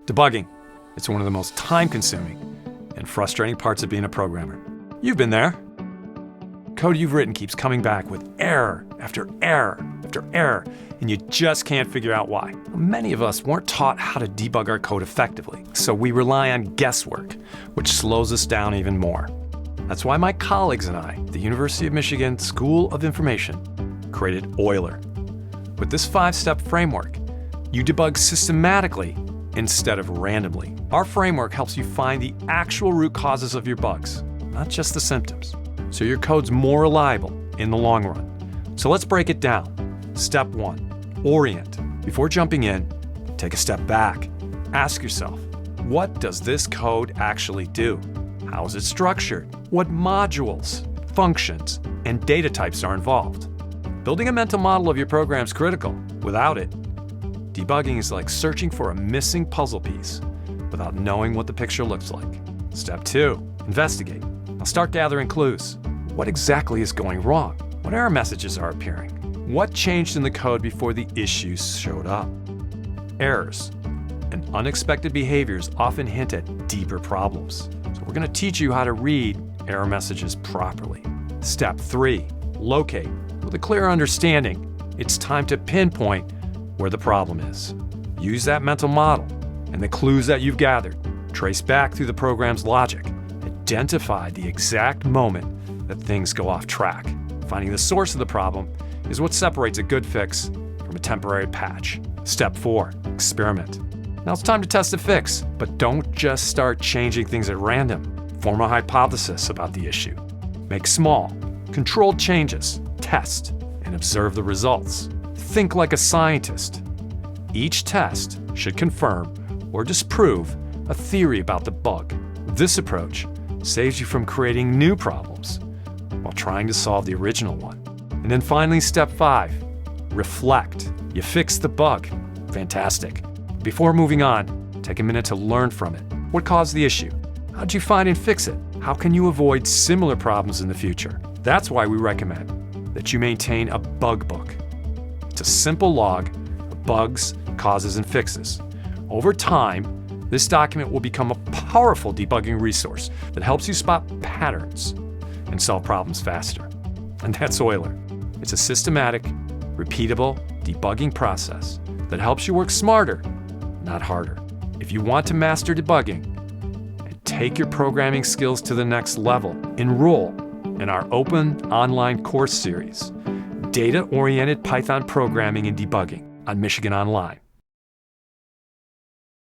Debugging. It's one of the most time-consuming and frustrating parts of being a programmer. You've been there. Code you've written keeps coming back with error after error after error, and you just can't figure out why. Many of us weren't taught how to debug our code effectively, so we rely on guesswork, which slows us down even more. That's why my colleagues and I, the University of Michigan School of Information, created OILER. With this 5-step framework, you debug systematically instead of randomly. Our framework helps you find the actual root causes of your bugs, not just the symptoms, so your code's more reliable in the long run. So let's break it down. Step 1, orient. Before jumping in, take a step back. Ask yourself, what does this code actually do? How is it structured? What modules, functions, and data types are involved? Building a mental model of your program is critical. Without it, debugging is like searching for a missing puzzle piece without knowing what the picture looks like. Step 2, investigate. Now start gathering clues. What exactly is going wrong? What error messages are appearing? What changed in the code before the issues showed up? Errors and unexpected behaviors often hint at deeper problems. So we're going to teach you how to read error messages properly. Step 3, locate. With a clear understanding, it's time to pinpoint where the problem is. Use that mental model and the clues that you've gathered. Trace back through the program's logic. Identify the exact moment that things go off track. Finding the source of the problem is what separates a good fix from a temporary patch. Step 4, experiment. Now it's time to test a fix, but don't just start changing things at random. Form a hypothesis about the issue. Make small, controlled changes. Test and observe the results. Think like a scientist. Each test should confirm or disprove a theory about the bug. This approach saves you from creating new problems while trying to solve the original one. And then finally, step 5, reflect. You fixed the bug. Fantastic. Before moving on, take a minute to learn from it. What caused the issue? How'd you find and fix it? How can you avoid similar problems in the future? That's why we recommend that you maintain a bug book. It's a simple log of bugs, causes, and fixes. Over time, this document will become a powerful debugging resource that helps you spot patterns and solve problems faster. And that's OILER. It's a systematic, repeatable debugging process that helps you work smarter, not harder. If you want to master debugging and take your programming skills to the next level, enroll in our open online course series, Data-Oriented Python Programming and Debugging, on Michigan Online.